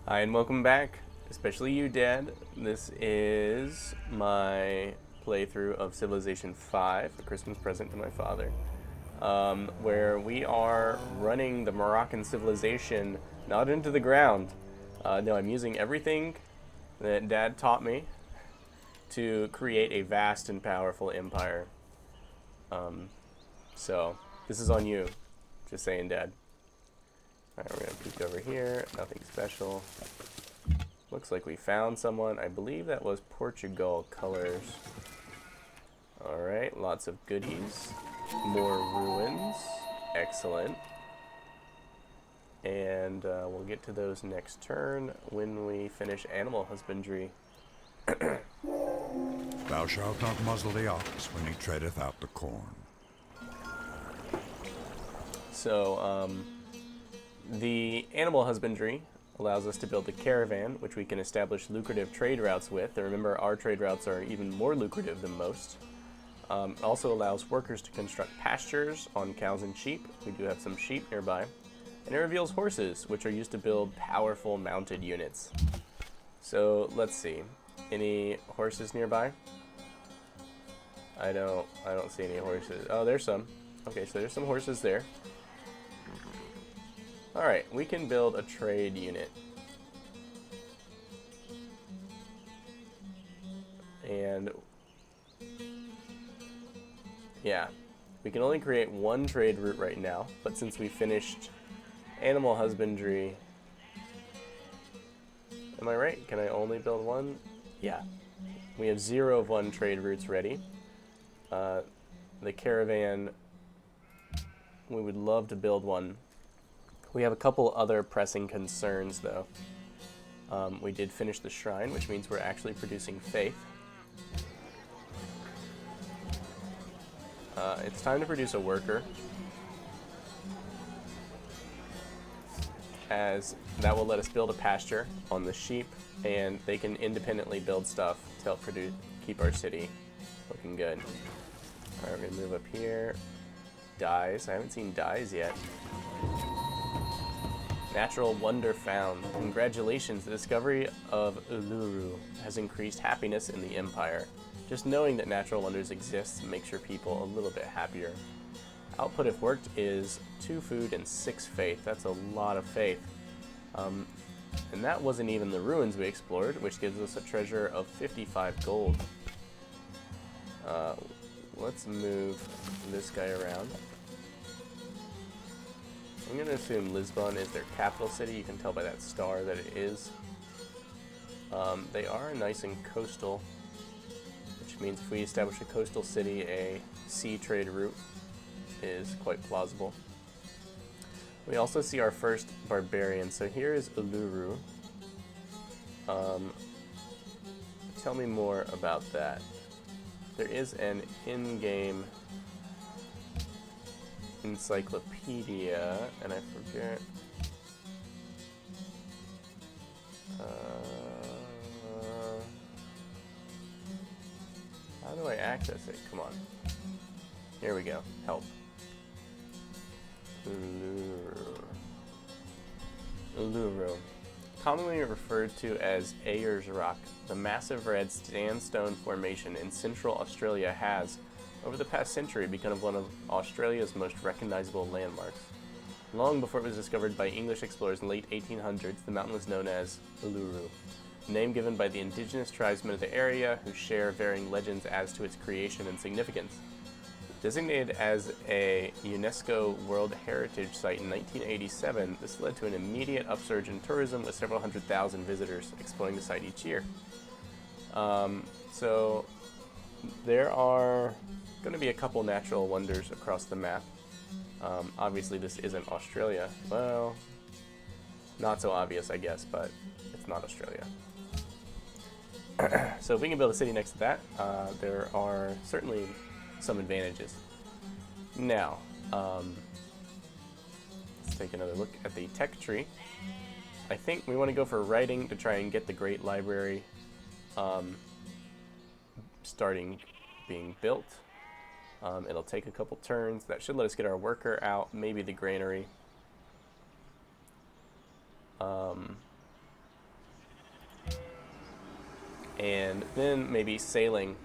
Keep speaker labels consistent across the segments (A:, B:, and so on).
A: Hi, and welcome back, especially you, Dad. This is my playthrough of Civilization 5, a Christmas present to my father, where we are running the Moroccan civilization not into the ground. No, I'm using everything that Dad taught me to create a vast and powerful empire. So, this is on you. Just saying, Dad. Alright, we're going to peek over here. Nothing special. Looks like we found someone. I believe that was Portugal colors. Alright, lots of goodies. More ruins. Excellent. And we'll get to those next turn when we finish animal husbandry.
B: Thou shalt not muzzle the ox when he treadeth out the corn.
A: So, the animal husbandry allows us to build a caravan, which we can establish lucrative trade routes with. And remember, our trade routes are even more lucrative than most. It also allows workers to construct pastures on cows and sheep. We do have some sheep nearby. And it reveals horses, which are used to build powerful mounted units. So let's see. Any horses nearby? I don't see any horses. Oh, there's some. Okay, so there's some horses there. Alright, we can build a trade unit. And yeah, we can only create one trade route right now, but since we finished animal husbandry, am I right? Can I only build one? Yeah. We have 0 of 1 trade routes ready. The caravan, we would love to build one. We have a couple other pressing concerns, though. We did finish the shrine, which means we're actually producing faith. It's time to produce a worker, as that will let us build a pasture on the sheep, and they can independently build stuff to help keep our city looking good. Alright, we're gonna move up here. Dyes. I haven't seen dyes yet. Natural wonder found. Congratulations, the discovery of Uluru has increased happiness in the Empire. Just knowing that natural wonders exist makes your people a little bit happier. Output, if worked, is 2 food and 6 faith. That's a lot of faith. And that wasn't even the ruins we explored, which gives us a treasure of 55 gold. Let's move this guy around. I'm going to assume Lisbon is their capital city. You can tell by that star that it is. They are nice and coastal, which means if we establish a coastal city, a sea trade route is quite plausible. We also see our first barbarian. So here is Uluru. Tell me more about that. There is an in-game encyclopedia, and I forget. How do I access it? Come on. Here we go. Help. Uluru. Commonly referred to as Ayers Rock, the massive red sandstone formation in central Australia has, over the past century, become one of Australia's most recognizable landmarks. Long before it was discovered by English explorers in the late 1800s, the mountain was known as Uluru, a name given by the indigenous tribesmen of the area who share varying legends as to its creation and significance. Designated as a UNESCO World Heritage Site in 1987, this led to an immediate upsurge in tourism with several 100,000 visitors exploring the site each year. So there are going to be a couple natural wonders across the map. Obviously this isn't Australia. Well, not so obvious, I guess, but it's not Australia. So if we can build a city next to that, there are certainly some advantages. Now, let's take another look at the tech tree. I think we want to go for writing to try and get the Great Library starting being built. It'll take a couple turns. That should let us get our worker out, maybe the granary. And then maybe sailing,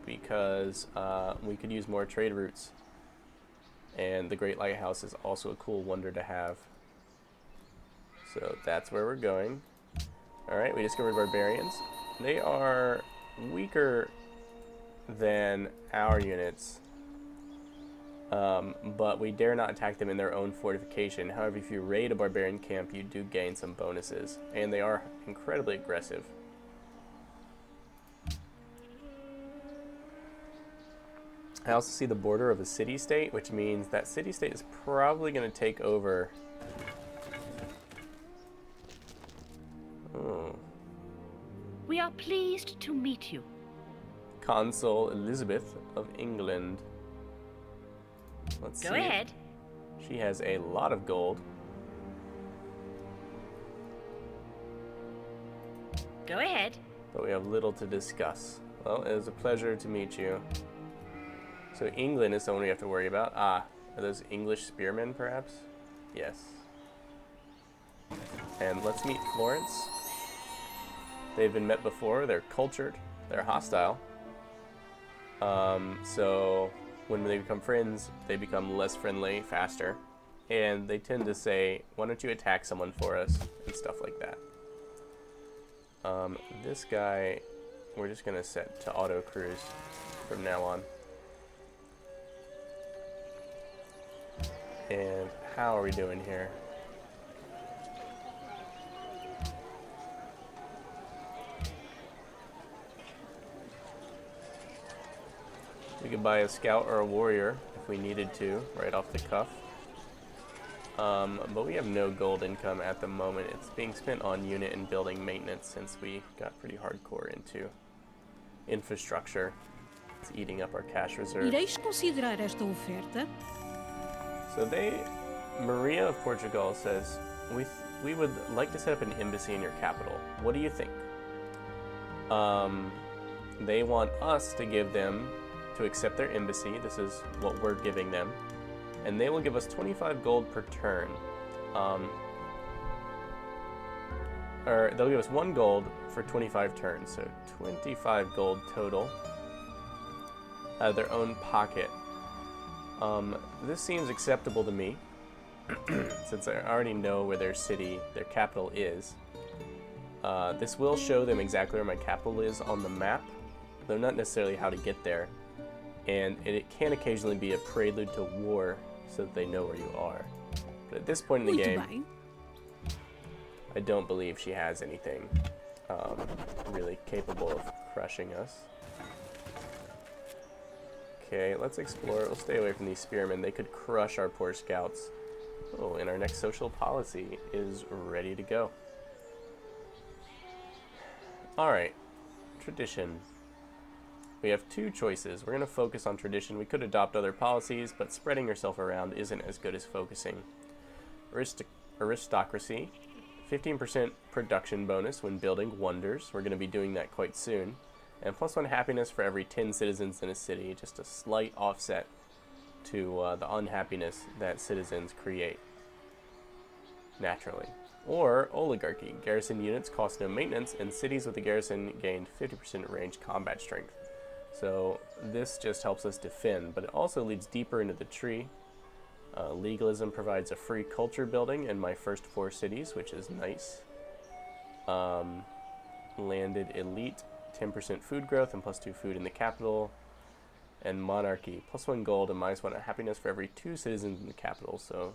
A: because we could use more trade routes. And the Great Lighthouse is also a cool wonder to have. So that's where we're going. Alright, we discovered barbarians. They are weaker than our units, but we dare not attack them in their own fortification. However, if you raid a barbarian camp, you do gain some bonuses, and they are incredibly aggressive. I also see the border of a city-state, which means that city-state is probably going to take over. Oh.
C: We are pleased to meet you.
A: Consul Elizabeth of England. Let's see.
C: Go ahead.
A: She has a lot of gold.
C: Go ahead.
A: But we have little to discuss. Well, it was a pleasure to meet you. So England is someone we have to worry about. Ah, are those English spearmen, perhaps? Yes. And let's meet Florence. They've been met before. They're cultured. They're hostile. So when they become friends, they become less friendly faster. And they tend to say, why don't you attack someone for us? And stuff like that. This guy, we're just going to set to auto cruise from now on. And how are we doing here? We could buy a scout or a warrior if we needed to, right off the cuff. But we have no gold income at the moment. It's being spent on unit and building maintenance since we got pretty hardcore into infrastructure. It's eating up our cash reserves.
D: Ireis considerar esta oferta?
A: So Maria of Portugal says, we would like to set up an embassy in your capital. What do you think? They want us to give them, to accept their embassy. This is what we're giving them. And they will give us 25 gold per turn. Or they'll give us 1 gold for 25 turns. So 25 gold total out of their own pocket. This seems acceptable to me, since I already know where their city, their capital is. This will show them exactly where my capital is on the map, though not necessarily how to get there. And it can occasionally be a prelude to war, so that they know where you are. But at this point in the game, I don't believe she has anything really capable of crushing us. Okay, let's explore. We'll stay away from these spearmen. They could crush our poor scouts. Oh, and our next social policy is ready to go. Alright, tradition. We have 2 choices. We're going to focus on tradition. We could adopt other policies, but spreading yourself around isn't as good as focusing. Aristocracy. 15% production bonus when building wonders. We're going to be doing that quite soon. And +1 happiness for every 10 citizens in a city. Just a slight offset to the unhappiness that citizens create naturally. Or oligarchy. Garrison units cost no maintenance, and cities with a garrison gained 50% ranged combat strength. So this just helps us defend, but it also leads deeper into the tree. Legalism provides a free culture building in my first 4 cities, which is nice. Landed elite, 10% food growth and +2 food in the capital. And monarchy, +1 gold and -1 happiness for every 2 citizens in the capital. So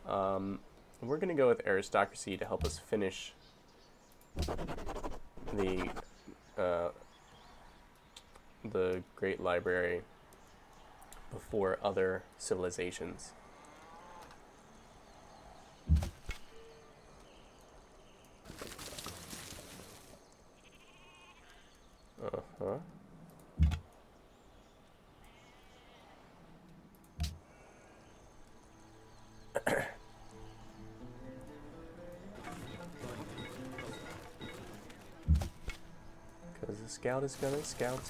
A: we're going to go with aristocracy to help us finish the Great Library before other civilizations. Uh-huh. Because the scout is gonna scout.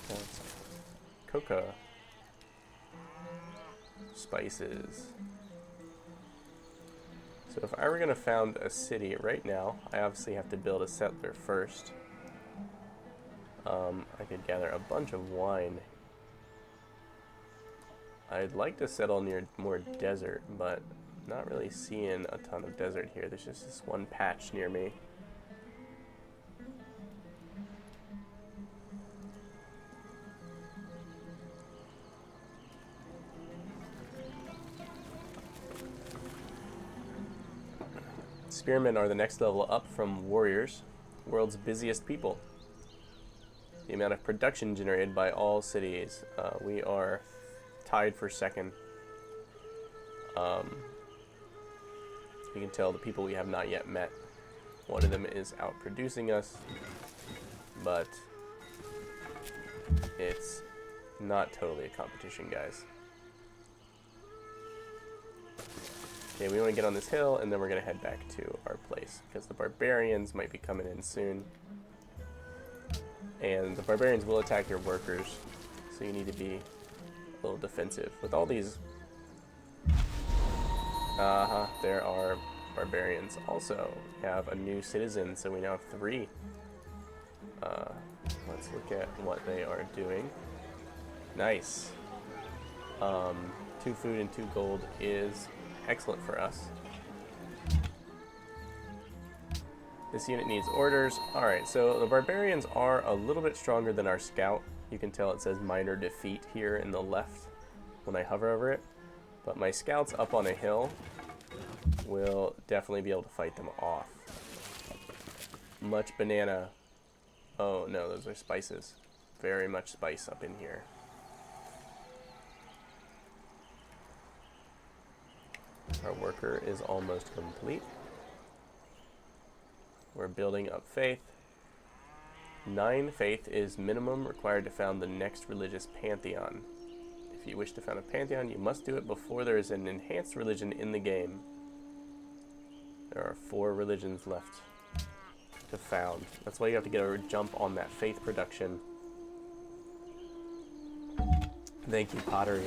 A: Coca. Spices. So if I were gonna found a city right now, I obviously have to build a settler first. I could gather a bunch of wine. I'd like to settle near more desert, but not really seeing a ton of desert here. There's just this one patch near me. Spearmen are the next level up from warriors, world's busiest people. The amount of production generated by all cities, we are tied for second. You can tell the people we have not yet met. One of them is outproducing us, but it's not totally a competition, guys. Okay, we want to get on this hill, and then we're going to head back to our place, because the barbarians might be coming in soon. And the barbarians will attack your workers, so you need to be a little defensive. With all these... there are barbarians. Also, we have a new citizen, so we now have 3. Let's look at what they are doing. Nice. 2 food and 2 gold is excellent for us. This unit needs orders. Alright, so the barbarians are a little bit stronger than our scout. You can tell it says minor defeat here in the left when I hover over it. But my scouts up on a hill will definitely be able to fight them off. Much banana. Oh no, those are spices. Very much spice up in here. Our worker is almost complete. We're building up faith. 9 faith is minimum required to found the next religious pantheon. If you wish to found a pantheon, you must do it before there is an enhanced religion in the game. There are 4 religions left to found. That's why you have to get a jump on that faith production. Thank you, pottery.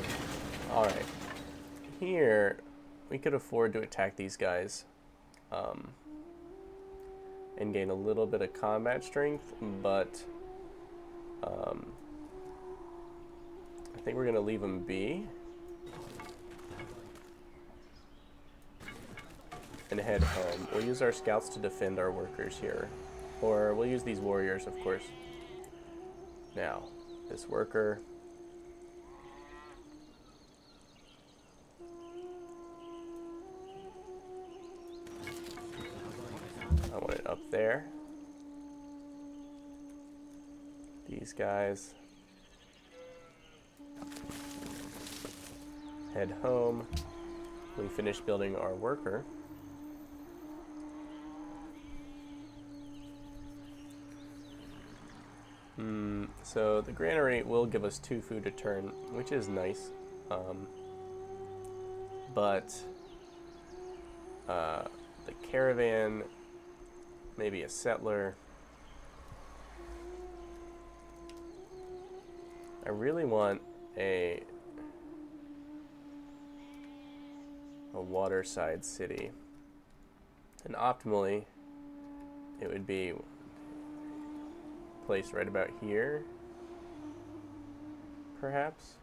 A: Alright. Here, we could afford to attack these guys and gain a little bit of combat strength, but I think we're going to leave them be and head home. We'll use our scouts to defend our workers here, or we'll use these warriors, of course. Now, this worker... I want it up there. These guys head home. We finish building our worker. So the granary will give us 2 food a turn, which is nice. But the caravan, maybe a settler. I really want a waterside city. And optimally, it would be placed right about here, perhaps.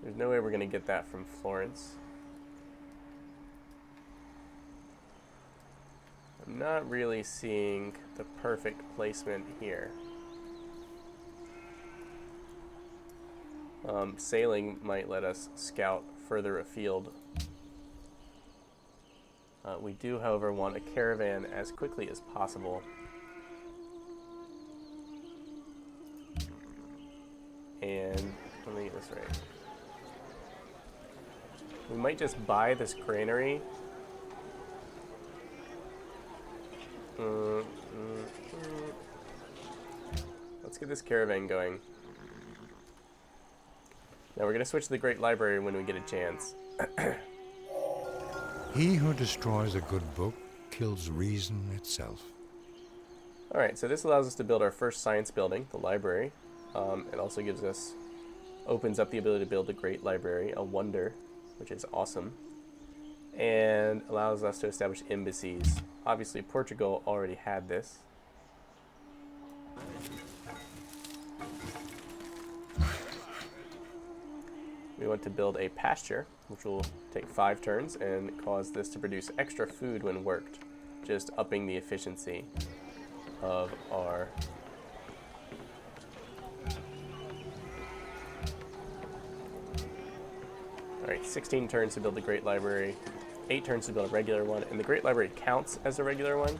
A: There's no way we're going to get that from Florence. I'm not really seeing the perfect placement here. Sailing might let us scout further afield. We do, however, want a caravan as quickly as possible. And let me get this right. We might just buy this granary. Let's get this caravan going. Now we're going to switch to the Great Library when we get a chance.
B: He who destroys a good book kills reason itself.
A: Alright, so this allows us to build our first science building, the library. It also opens up the ability to build a Great Library, a wonder, which is awesome. And allows us to establish embassies. Obviously, Portugal already had this. We want to build a pasture, which will take 5 turns and cause this to produce extra food when worked, just upping the efficiency of our Alright, 16 turns to build the Great Library, 8 turns to build a regular one, and the Great Library counts as a regular one.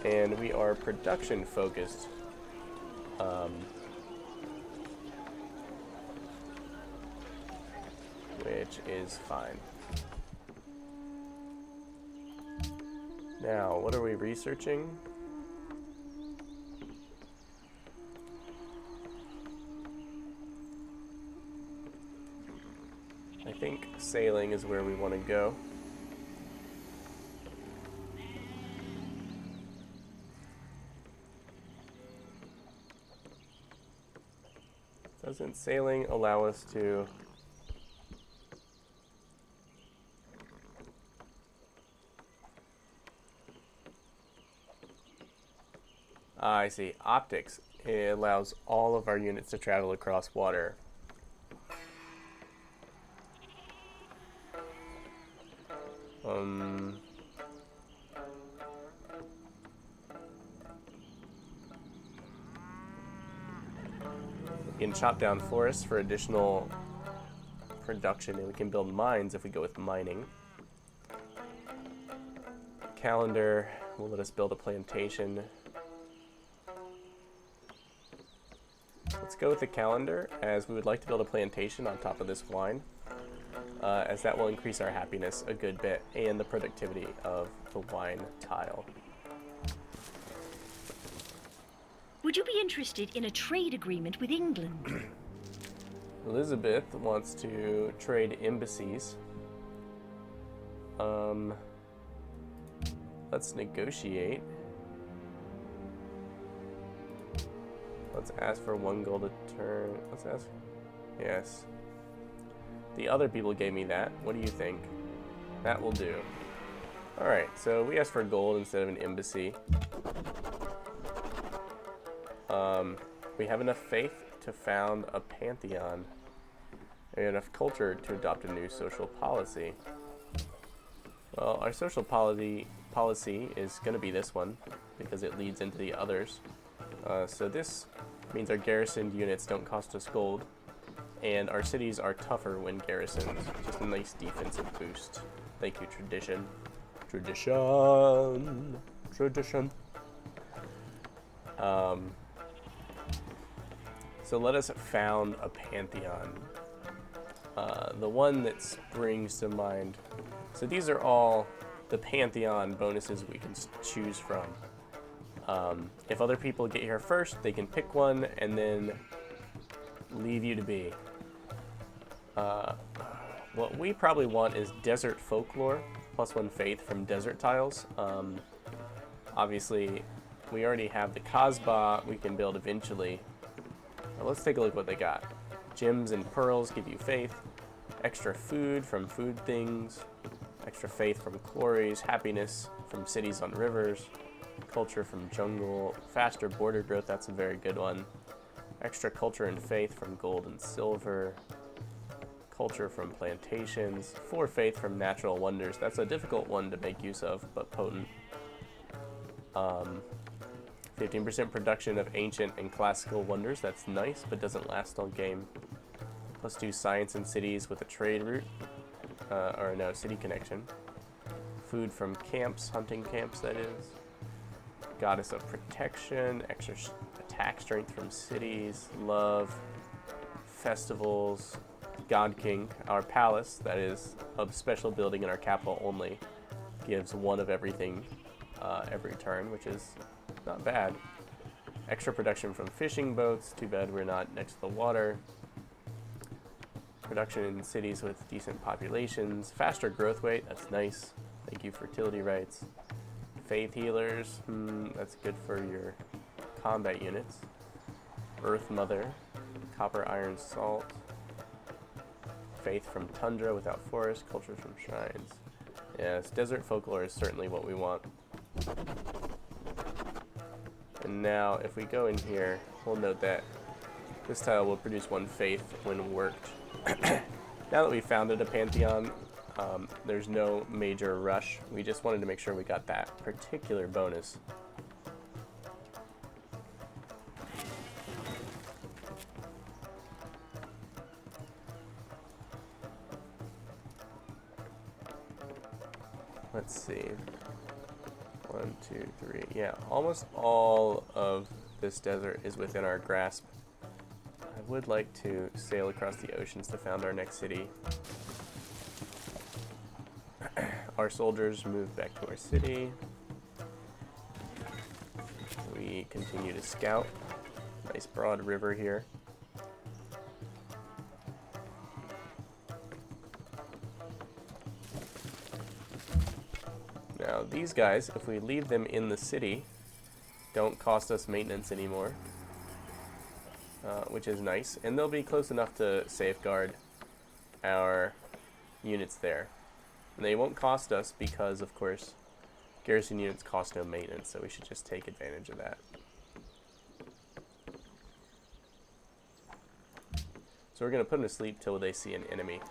A: And we are production focused. Which is fine. Now, what are we researching? I think sailing is where we want to go. Doesn't sailing allow us to... I see. Optics. It allows all of our units to travel across water. We can chop down forests for additional production, and we can build mines if we go with mining. Calendar will let us build a plantation. Let's go with the calendar, as we would like to build a plantation on top of this wine, as that will increase our happiness a good bit and the productivity of the wine tile.
C: Would you be interested in a trade agreement with England?
A: Elizabeth wants to trade embassies. Let's negotiate. Let's ask for 1 gold a turn. Let's ask. Yes. The other people gave me that. What do you think? That will do. Alright, so we asked for gold instead of an embassy. We have enough faith to found a pantheon. And enough culture to adopt a new social policy. Well, our social policy is going to be this one, because it leads into the others. So this means our garrisoned units don't cost us gold, and our cities are tougher when garrisoned. Just a nice defensive boost. Thank you, tradition. Tradition. Tradition. So let us found a pantheon. The one that springs to mind. So these are all the pantheon bonuses we can choose from. If other people get here first, they can pick one and then leave you to be. What we probably want is desert folklore, +1 faith from desert tiles. Obviously, we already have the Kasbah we can build eventually. Now let's take a look what they got. Gems and pearls give you faith. Extra food from food things. Extra faith from quarries. Happiness from cities on rivers. Culture from jungle. Faster border growth, that's a very good one. Extra culture and faith from gold and silver. Culture from plantations. 4 faith from natural wonders. That's a difficult one to make use of, but potent. 15% production of ancient and classical wonders. That's nice, but doesn't last all game. +2 science in cities with a trade route. Or no, city connection. Food from camps, hunting camps, that is. Goddess of protection. Extra attack strength from cities. Love. Festivals. God King. Our palace, that is a special building in our capital only, gives 1 of everything every turn, which is not bad. Extra production from fishing boats. Too bad we're not next to the water. Production in cities with decent populations. Faster growth rate. That's nice. Thank you, fertility rights. Faith healers. That's good for your combat units. Earth Mother. Copper, iron, salt. Faith from tundra without forest. Culture from shrines. Yes, desert folklore is certainly what we want. And now if we go in here, we'll note that this tile will produce 1 faith when worked. Now that we founded a pantheon, there's no major rush. We just wanted to make sure we got that particular bonus. Let's see. 1, 2, 3. Yeah, almost all of this desert is within our grasp. I would like to sail across the oceans to found our next city. Our soldiers move back to our city. We continue to scout. Nice broad river here. Now these guys, if we leave them in the city, don't cost us maintenance anymore, which is nice. And they'll be close enough to safeguard our units there. And they won't cost us because, of course, garrison units cost no maintenance, so we should just take advantage of that. So we're going to put them to sleep till they see an enemy.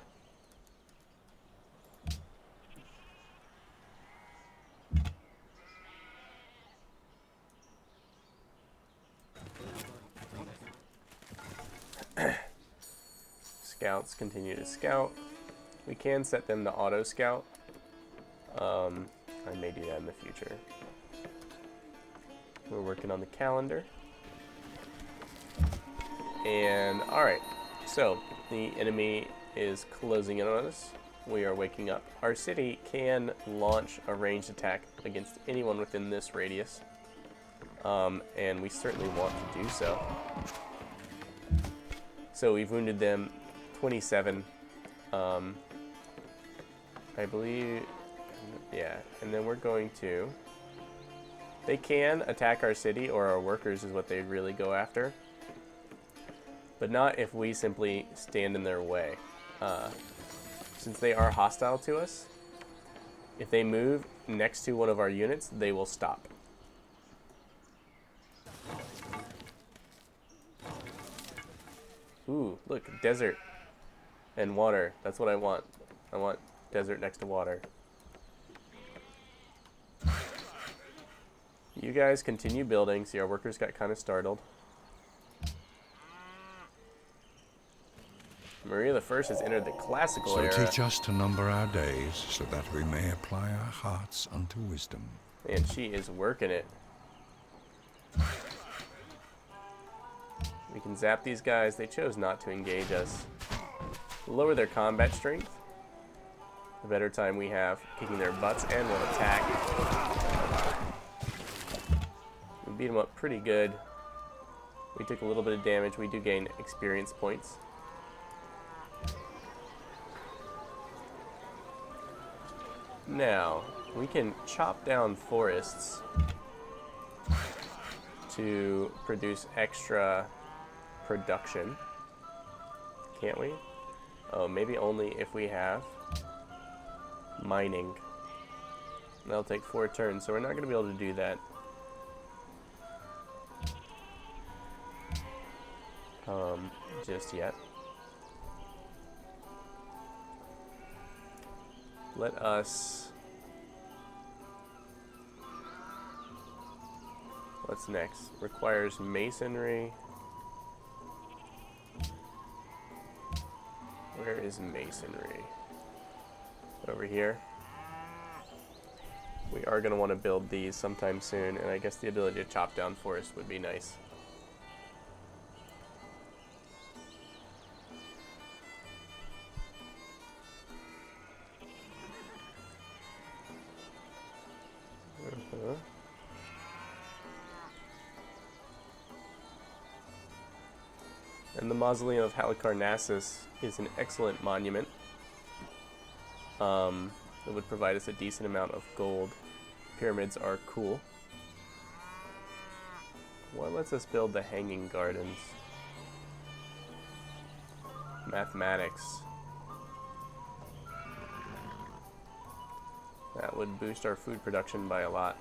A: Scouts continue to scout. We can set them to auto scout. I may do that in the future. We're working on the calendar. And alright, so the enemy is closing in on us. We are waking up. Our city can launch a ranged attack against anyone within this radius. And we certainly want to do so. So we've wounded them 27. I believe, yeah, and then we're going to, they can attack our city or our workers is what they'd really go after, but not if we simply stand in their way. Since they are hostile to us, if they move next to one of our units, they will stop. Ooh, look, desert and water. That's what I want. I want desert next to water. You guys continue building. See, our workers got kind of startled. Maria the First has entered the classical era.
B: So teach us to number our days, so that we may apply our hearts unto wisdom.
A: And she is working it. We can zap these guys. They chose not to engage us. Lower their combat strength. The better time we have kicking their butts, and we'll attack. We beat them up pretty good. We took a little bit of damage. We do gain experience points. Now, we can chop down forests to produce extra production. Can't we? Oh, maybe only if we have mining. That'll take 4 turns, so we're not going to be able to do that. Just yet. Let us... What's next? Requires masonry. Where is masonry? Over here. We are going to want to build these sometime soon, and I guess the ability to chop down forest would be nice. And the Mausoleum of Halicarnassus is an excellent monument. It would provide us a decent amount of gold. Pyramids are cool. What lets us build the Hanging Gardens? Mathematics. That would boost our food production by a lot.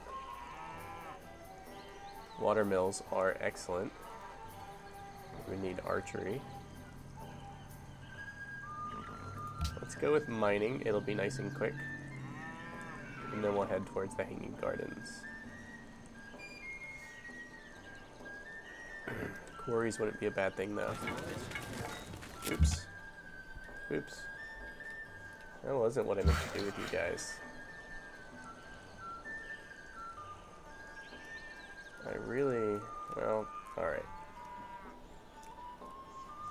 A: Water mills are excellent. We need archery. Let's go with mining. It'll be nice and quick. And then we'll head towards the Hanging Gardens. Quarries wouldn't be a bad thing, though. Oops. Oops. That wasn't what I meant to do with you guys. I really... well, alright.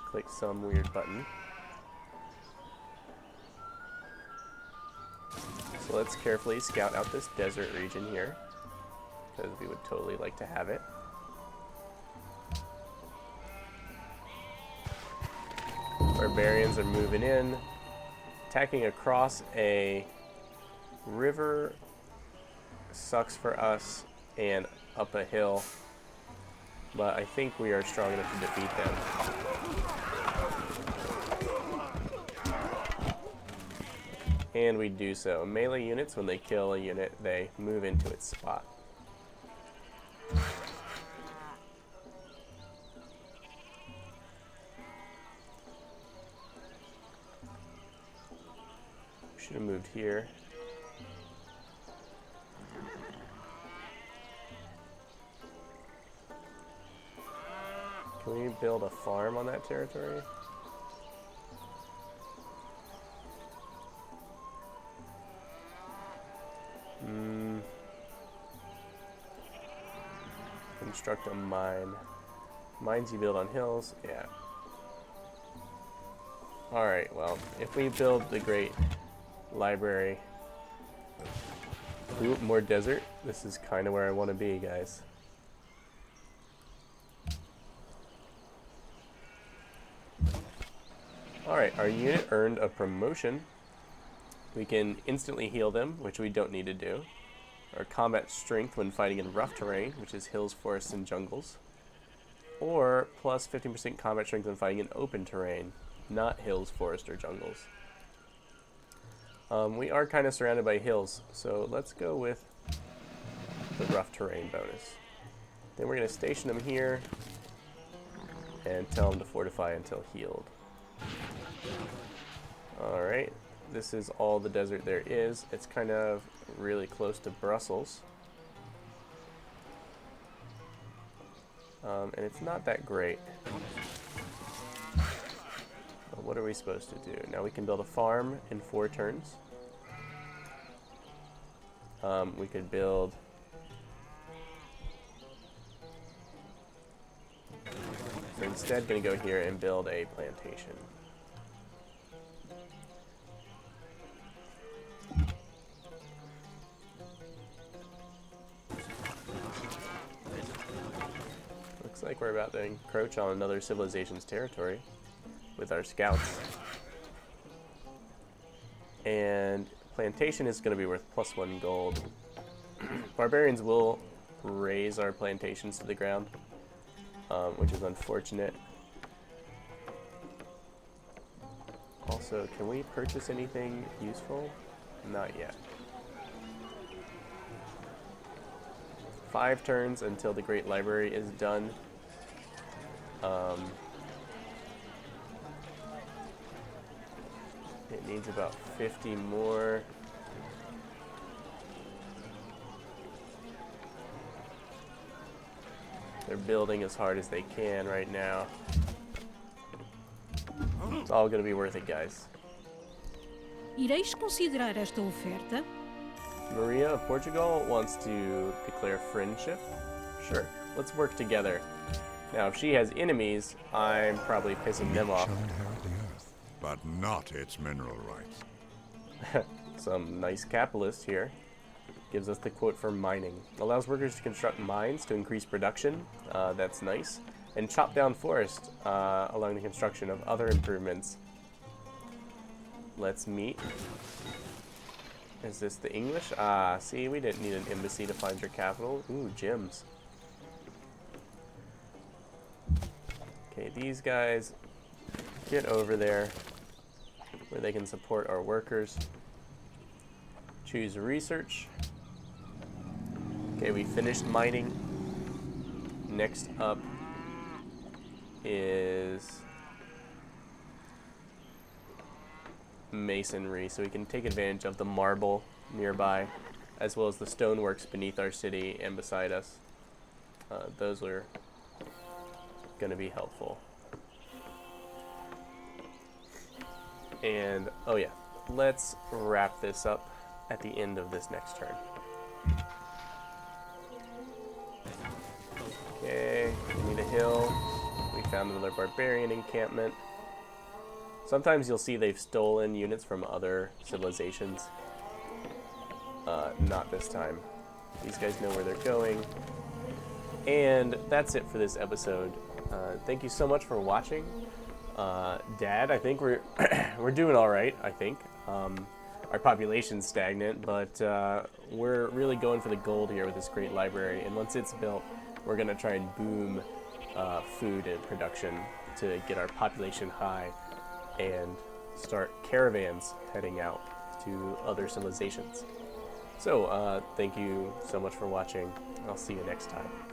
A: Click some weird button. So let's carefully scout out this desert region here, because we would totally like to have it. Barbarians are moving in. Attacking across a river sucks for us, and up a hill, but I think we are strong enough to defeat them. And we do so. Melee units, when they kill a unit, they move into its spot. Should have moved here. Can we build a farm on that territory? Construct a mine. Mines you build on hills, yeah. Alright, well, if we build the great library... Ooh, more desert. This is kind of where I want to be, guys. Alright, our unit earned a promotion. We can instantly heal them, which we don't need to do. Our combat strength when fighting in rough terrain, which is hills, forests, and jungles. Or plus 15% combat strength when fighting in open terrain, not hills, forests, or jungles. We are kind of surrounded by hills, so let's go with the rough terrain bonus. Then we're going to station them here and tell them to fortify until healed. Alright, this is all the desert there is. It's kind of really close to Brussels. And it's not that great. But what are we supposed to do? Now we can build a farm in 4 turns. We could build... So instead, going to go here and build a plantation. Looks like we're about to encroach on another civilization's territory with our scouts. And plantation is going to be worth +1 gold. Barbarians will raise our plantations to the ground, which is unfortunate. Also, can we purchase anything useful? Not yet. 5 turns until the Great Library is done. It needs about 50 more. They're building as hard as they can right now. It's all going to be worth it, guys.
D: Ireis considerar esta oferta?
A: Maria of Portugal wants to declare friendship. Sure, let's work together. Now, if she has enemies, I'm probably pissing them off.
B: Shall inherit the earth, but not its mineral rights.
A: Some nice capitalist here. Gives us the quote for mining. Allows workers to construct mines to increase production. That's nice. And chop down forest, allowing the construction of other improvements. Let's meet. Is this the English? Ah, see, we didn't need an embassy to find your capital. Ooh, gems. Okay, these guys get over there where they can support our workers. Choose research. Okay, we finished mining. Next up is masonry, so we can take advantage of the marble nearby, as well as the stoneworks beneath our city and beside us. Those are going to be helpful. And, oh yeah, let's wrap this up at the end of this next turn. Okay, we need a hill. We found another barbarian encampment. Sometimes you'll see they've stolen units from other civilizations. Not this time. These guys know where they're going. And that's it for this episode. Thank you so much for watching. Dad, I think we're we're doing all right, I think. Our population's stagnant, but we're really going for the gold here with this great library. And once it's built, we're going to try and boom food and production to get our population high and start caravans heading out to other civilizations. So, thank you so much for watching. I'll see you next time.